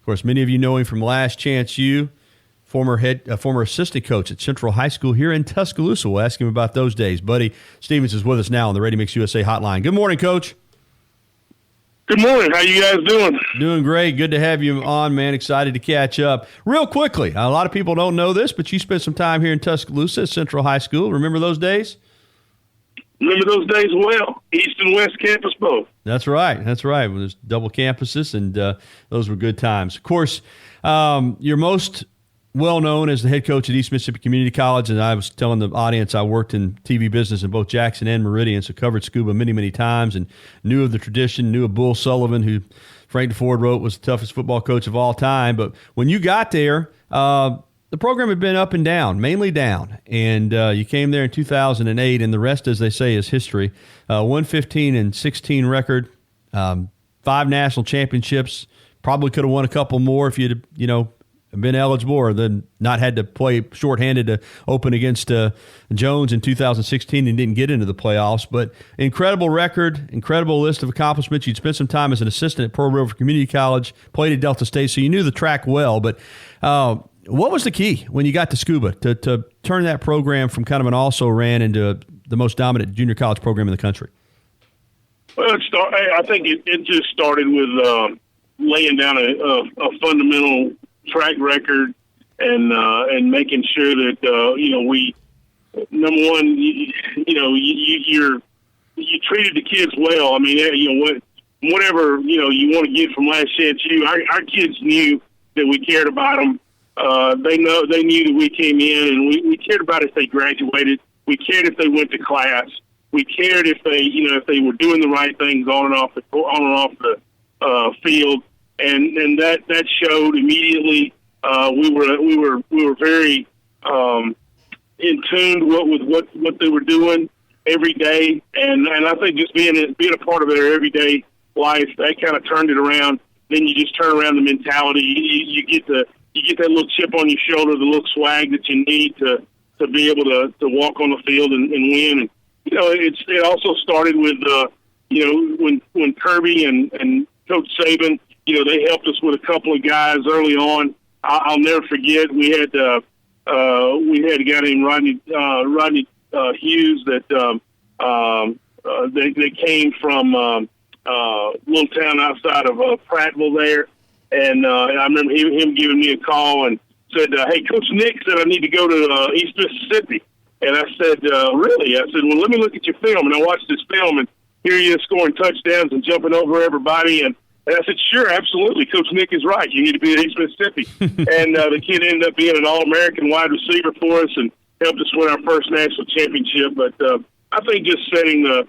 Of course, many of you know him from Last Chance U, former assistant coach at Central High School here in Tuscaloosa. We'll ask him about those days. Buddy Stevens is with us now on the Ready Mix USA hotline. Good morning, Coach. Good morning. How you guys doing? Doing great. Good to have you on, man. Excited to catch up. Real quickly, a lot of people don't know this, but you spent some time here in Tuscaloosa at Central High School. Remember those days? Remember those days well. East and West campus both. That's right. There's double campuses, and those were good times. Of course, you're most well-known as the head coach at East Mississippi Community College, and I was telling the audience I worked in TV business in both Jackson and Meridian, so covered scuba many, many times and knew of the tradition, knew of Bull Sullivan, who Frank DeFord wrote was the toughest football coach of all time. But when you got there, the program had been up and down, mainly down, and you came there in 2008, and the rest, as they say, is history. 115-16 record, 5 national championships. Probably could have won a couple more if you'd, been eligible or then not had to play shorthanded to open against Jones in 2016 and didn't get into the playoffs. But incredible record, incredible list of accomplishments. You'd spent some time as an assistant at Pearl River Community College, played at Delta State, so you knew the track well. But what was the key when you got to scuba to turn that program from kind of an also-ran into the most dominant junior college program in the country? Well, I think it just started with laying down a fundamental track record and making sure that we, number one, you treated the kids well. I mean, whatever you want to get from Last Chance U, our kids knew that we cared about them. They knew that we came in and we cared about if they graduated. We cared if they went to class. We cared if they if they were doing the right things on and off the field. And that showed immediately. We were very in tune with what they were doing every day, and I think just being a part of their everyday life, that kind of turned it around. Then you just turn around the mentality. You get that little chip on your shoulder, the little swag that you need to be able to walk on the field and win. And it also started with when Kirby and Coach Saban. They helped us with a couple of guys early on. I'll never forget. We had a guy named Rodney Hughes that they came from a little town outside of Prattville there, and I remember him giving me a call and said, "Hey, Coach Nick said I need to go to East Mississippi." And I said, "Really?" I said, "Well, let me look at your film." And I watched this film, and here he is scoring touchdowns and jumping over everybody. And I said, "Sure, absolutely. Coach Nick is right. You need to be at East Mississippi." And the kid ended up being an All-American wide receiver for us and helped us win our first national championship. But I think just setting the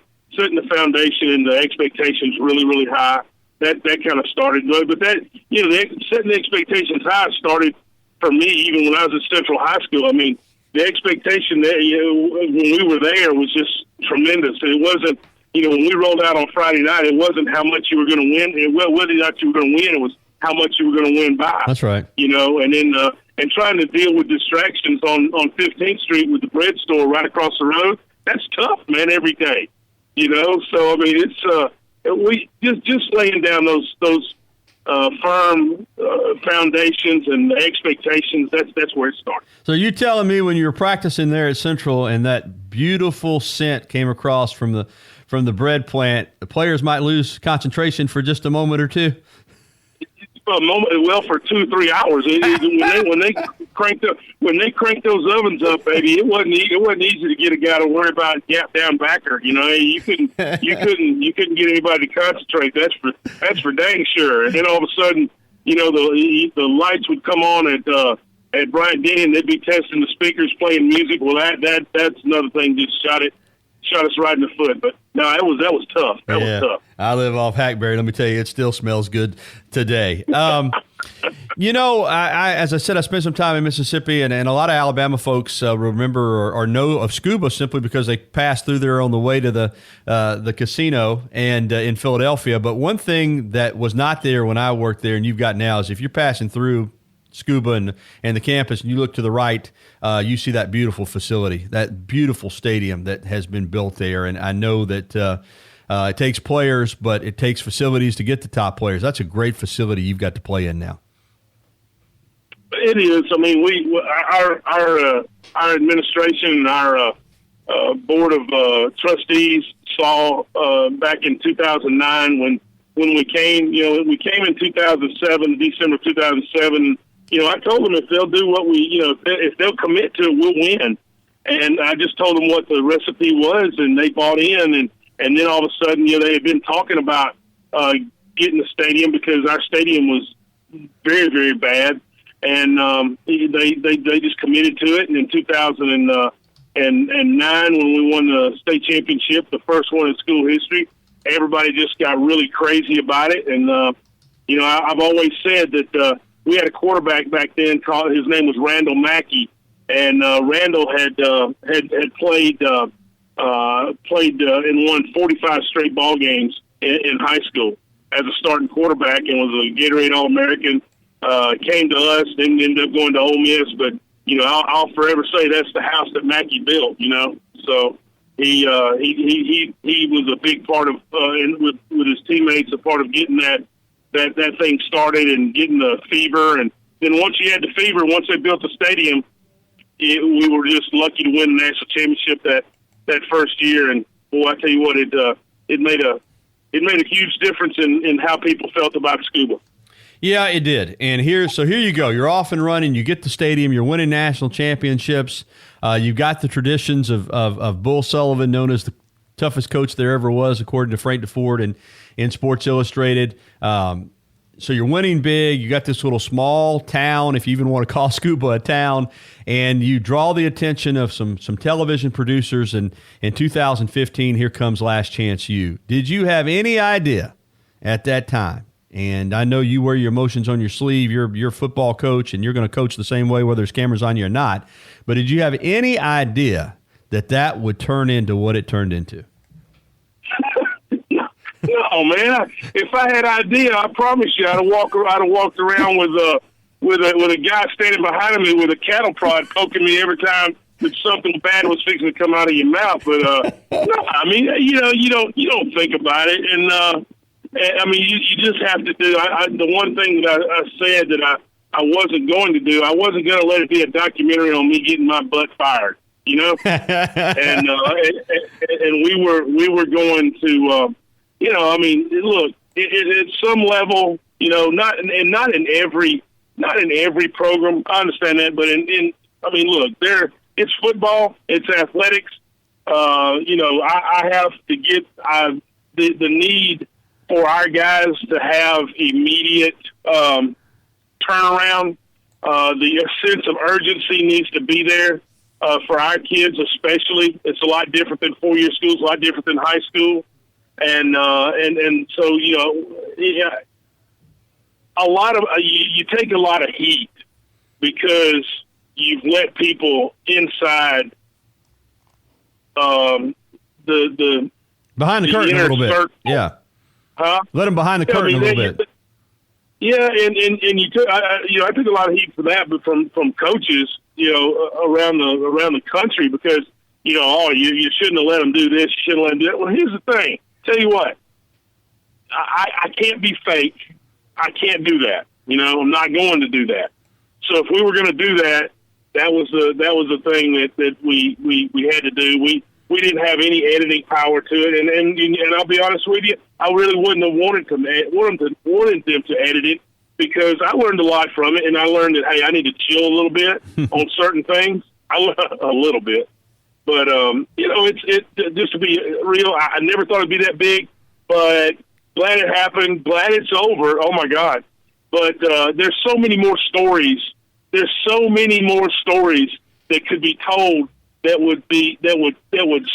foundation and the expectations really, really high, that kind of started good. But that, setting the expectations high started for me even when I was at Central High School. I mean, the expectation that when we were there was just tremendous. It wasn't. When we rolled out on Friday night, it wasn't how much you were going to win. Whether or not you were going to win, it was how much you were going to win by. That's right. And then and trying to deal with distractions on 15th Street with the bread store right across the road, that's tough, man, every day. So I mean, it's we just laying down those firm foundations and expectations. That's where it started. So you telling me when you were practicing there at Central and that beautiful scent came across from the bread plant, the players might lose concentration for just a moment or two? A moment, well, for 2-3 hours. When they cranked those ovens up, baby, it wasn't easy to get a guy to worry about gap down backer. You couldn't get anybody to concentrate. That's for dang sure. And then all of a sudden, the lights would come on at Bryant-Denny, and they'd be testing the speakers, playing music. Well, that's another thing. Just shot us right in the foot. But no, that was tough. That was tough. I live off Hackberry. Let me tell you, it still smells good today. As I said, I spent some time in Mississippi, and a lot of Alabama folks remember or know of scuba simply because they passed through there on the way to the casino and in Philadelphia. But one thing that was not there when I worked there, and you've got now, is if you're passing through scuba and the campus and you look to the right, you see that beautiful facility, that beautiful stadium that has been built there. And I know that it takes players, but it takes facilities to get the top players. That's a great facility you've got to play in now. It is. I mean, our administration and our board of trustees saw back in 2009 when we came. We came in 2007, December 2007. I told them if they'll do what if they'll commit to it, we'll win. And I just told them what the recipe was, and they bought in. And then all of a sudden, they had been talking about getting the stadium because our stadium was very, very bad. And they just committed to it. And in 2009, when we won the state championship, the first one in school history, everybody just got really crazy about it. And I've always said that we had a quarterback back then his name was Randall Mackey, and Randall had played and won 45 straight ball games in high school as a starting quarterback, and was a Gatorade All-American. Came to us, didn't end up going to Ole Miss, but I'll forever say that's the house that Mackey built. So he was a big part of with his teammates, a part of getting that thing started and getting the fever. And then once you had the fever, once they built the stadium, we were just lucky to win the national championship that first year. And boy, I tell you what, it made a huge difference in how people felt about scuba. Yeah, it did. And here you go. You're off and running. You get the stadium. You're winning national championships. You've got the traditions of Bull Sullivan, known as the toughest coach there ever was, according to Frank DeFord in Sports Illustrated. So you're winning big. You got this little small town, if you even want to call Scuba a town, and you draw the attention of some television producers. And in 2015, here comes Last Chance U. Did you have any idea at that time? And I know you wear your emotions on your sleeve. You're a football coach, and you're going to coach the same way whether there's cameras on you or not. But did you have any idea that would turn into what it turned into? No, man. If I had idea, I promise you, I'd have walked around with a guy standing behind me with a cattle prod poking me every time that something bad was fixing to come out of your mouth. But no, I mean, you don't think about it, and. I mean, you just have to do. The one thing that I said that I wasn't going to do, I wasn't going to let it be a documentary on me getting my butt fired, and we were going to, I mean, look, at some level, not in every program. I understand that, but I mean, look, it's football, it's athletics. I have to get the need for our guys to have immediate turnaround. The sense of urgency needs to be there for our kids, especially. It's a lot different than four-year schools, a lot different than high school, and so a lot of you take a lot of heat because you've let people inside the behind the curtain a little bit, circle. Yeah. Huh? Let them behind the curtain a little bit. Yeah, and you took I took a lot of heat for that, but from coaches around the country because you shouldn't have let them do this, you shouldn't let them do that. Well, here's the thing. Tell you what, I can't be fake. I can't do that. I'm not going to do that. So if we were going to do that, that was the thing that we had to do. We didn't have any editing power to it, and I'll be honest with you, I really wouldn't have wanted them to edit it because I learned a lot from it, and I learned that hey, I need to chill a little bit on certain things. A little bit, but it's just to be real. I never thought it'd be that big, but glad it happened. Glad it's over. Oh my God! But there's so many more stories. There's so many more stories that could be told. That would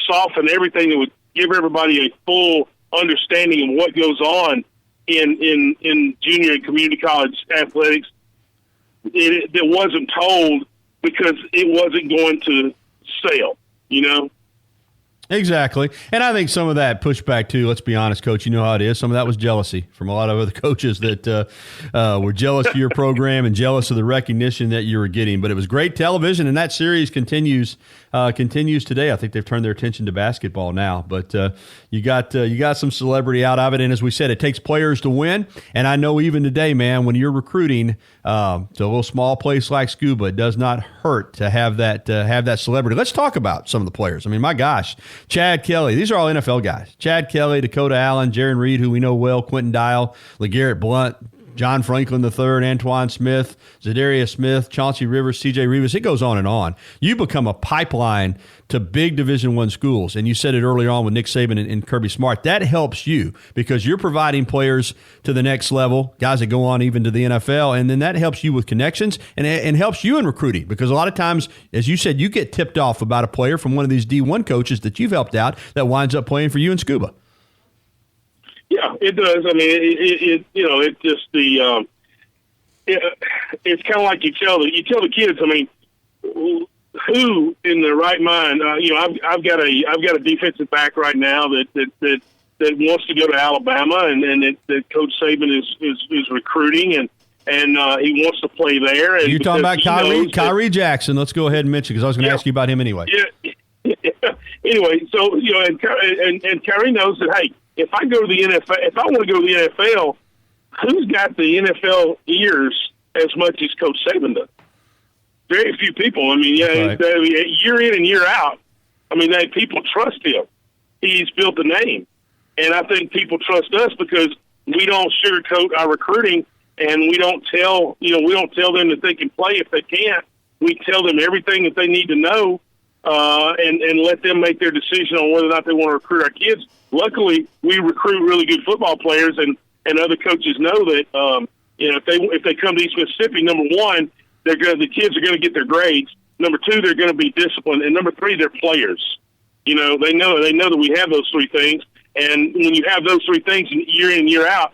soften everything. That would give everybody a full understanding of what goes on in junior and community college athletics. That wasn't told because it wasn't going to sell. Exactly. And I think some of that pushback, too, let's be honest, Coach, you know how it is. Some of that was jealousy from a lot of other coaches that were jealous of your program and jealous of the recognition that you were getting. But it was great television, and that series continues continues today. I think they've turned their attention to basketball now. But you got some celebrity out of it. And as we said, it takes players to win. And I know even today, man, when you're recruiting to a little small place like Scuba, it does not hurt to have that celebrity. Let's talk about some of the players. I mean, my gosh, Chad Kelly. These are all NFL guys. Chad Kelly, Dakota Allen, Jaron Reed, who we know well, Quentin Dial, LeGarrette Blunt, John Franklin III, Antoine Smith, Zadarius Smith, Chauncey Rivers, C.J. Rivas. It goes on and on. You become a pipeline to big Division I schools, and you said it earlier on with Nick Saban and Kirby Smart. That helps you because you're providing players to the next level, guys that go on even to the NFL, and then that helps you with connections and helps you in recruiting because a lot of times, as you said, you get tipped off about a player from one of these D1 coaches that you've helped out that winds up playing for you in Scuba. Yeah, it does. I mean, it's just it's kind of like you tell the kids. I mean, who in their right mind? I've got a defensive back right now that wants to go to Alabama, and that Coach Saban is recruiting, and he wants to play there. And you're talking about Khyree Jackson. Let's go ahead and mention because I was going to ask you about him anyway. Yeah. Anyway, so and Kerry knows that hey. If I go to the NFL, if I want to go to the NFL, who's got the NFL ears as much as Coach Saban does? Very few people. I mean, year in and year out. I mean, people trust him. He's built a name, and I think people trust us because we don't sugarcoat our recruiting, and we don't tell them that they can play if they can't. We tell them everything that they need to know, and let them make their decision on whether or not they want to recruit our kids. Luckily, we recruit really good football players, and other coaches know that if they come to East Mississippi, number one, the kids are going to get their grades. Number two, they're going to be disciplined, and number three, they're players. They know that we have those three things, and when you have those three things year in and year out,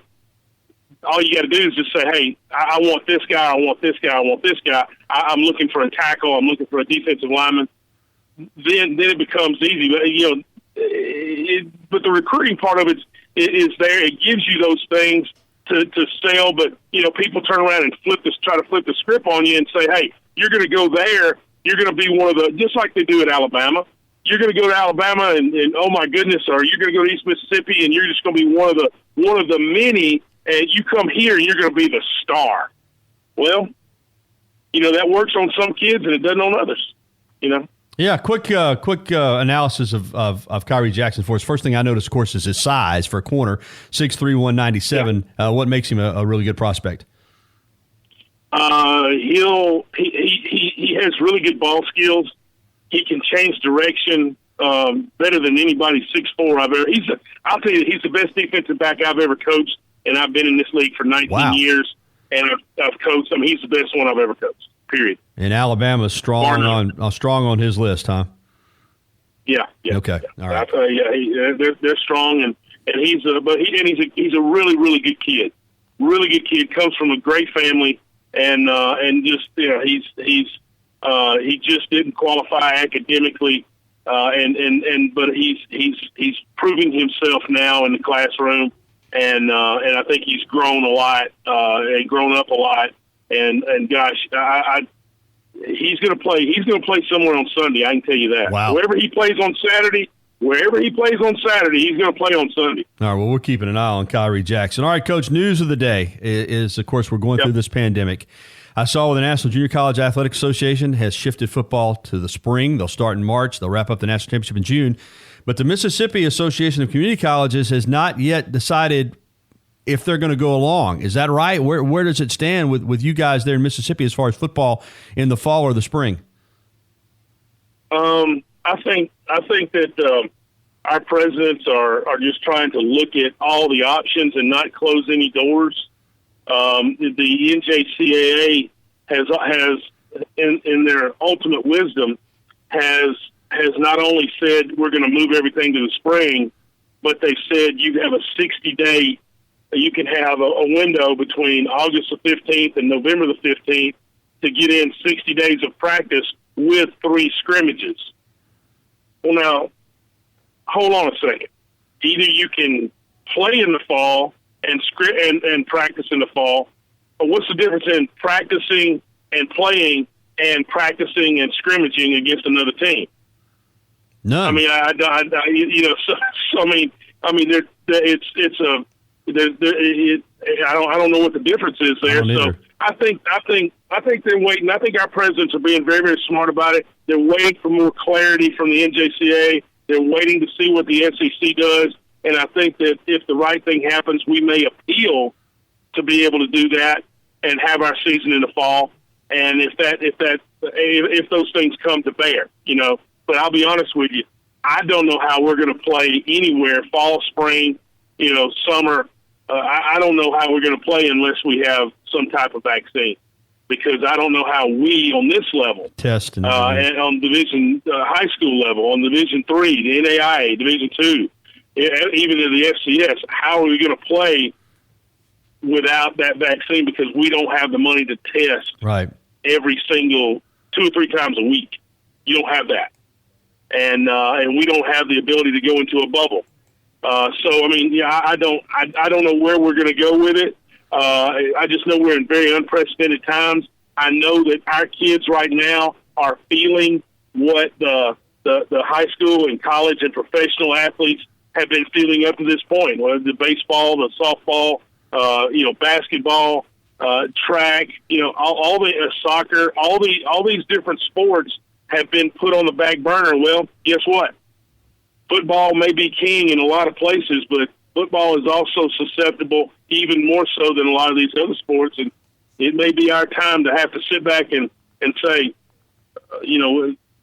all you got to do is just say, hey, I want this guy, I want this guy, I want this guy. I'm looking for a tackle, I'm looking for a defensive lineman. Then it becomes easy. But the recruiting part of it is there. It gives you those things to sell, but people turn around and try to flip the script on you and say, "Hey, you're going to go there. You're going to be one of the just like they do at Alabama. You're going to go to Alabama and oh my goodness, or you're going to go to East Mississippi and you're just going to be one of the many. And you come here and you're going to be the star." Well, that works on some kids and it doesn't on others. Yeah, quick analysis of Khyree Jackson for us. First thing I noticed, of course, is his size for a corner, 6'3", 197. Yeah. What makes him a really good prospect? He has really good ball skills. He can change direction better than anybody 6'4" I've ever. I'll tell you, he's the best defensive back I've ever coached, and I've been in this league for 19 years, and I've coached him. He's the best one I've ever coached. Period. And Alabama's strong on his list, huh? Yeah. Okay. All right. They're strong, and he's a really, really good kid. Really good kid. Comes from a great family, and just he just didn't qualify academically, but he's proving himself now in the classroom, and I think he's grown a lot and grown up a lot. And gosh, he's going to play. He's going to play somewhere on Sunday. I can tell you that. Wow. Wherever he plays on Saturday, he's going to play on Sunday. All right. Well, we're keeping an eye on Khyree Jackson. All right, Coach. News of the day is of course, we're going through this pandemic. I saw the National Junior College Athletic Association has shifted football to the spring. They'll start in March. They'll wrap up the national championship in June. But the Mississippi Association of Community Colleges has not yet decided if they're going to go along. Is that right? Where does it stand with you guys there in Mississippi as far as football in the fall or the spring? I think that our presidents are just trying to look at all the options and not close any doors. The NJCAA has in their ultimate wisdom has not only said we're going to move everything to the spring, but they said you have a 60-day. You can have a window between August the 15th and November the 15th to get in 60 days of practice with 3 scrimmages. Well, now, hold on a second. Either you can play in the fall and practice in the fall, or what's the difference in practicing and playing and practicing and scrimmaging against another team? None. I mean, I I don't know what the difference is there. So I think they're waiting. I think our presidents are being very, very smart about it. They're waiting for more clarity from the NJCAA. They're waiting to see what the SEC does. And I think that if the right thing happens, we may appeal to be able to do that and have our season in the fall. And if those things come to bear, but I'll be honest with you, I don't know how we're going to play anywhere, fall, spring, summer. I don't know how we're going to play unless we have some type of vaccine, because I don't know how we on this level test and on division high school level, on Division III, the NAIA, Division II, even in the FCS, how are we going to play without that vaccine, because we don't have the money to test every single 2 or 3 times a week. You don't have that. And we don't have the ability to go into a bubble. So, I mean, yeah, I don't know where we're going to go with it. I just know we're in very unprecedented times. I know that our kids right now are feeling what the high school and college and professional athletes have been feeling up to this point. Whether the baseball, the softball, basketball, track, all the soccer, all these different sports have been put on the back burner. Well, guess what? Football may be king in a lot of places, but football is also susceptible, even more so than a lot of these other sports. And it may be our time to have to sit back and say,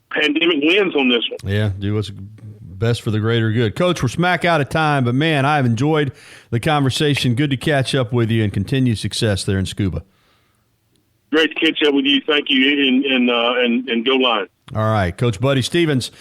pandemic wins on this one. Yeah, do what's best for the greater good. Coach, we're smack out of time, but, man, I've enjoyed the conversation. Good to catch up with you, and continued success there in Scuba. Great to catch up with you. Thank you, and go Lions. All right, Coach Buddy Stevens.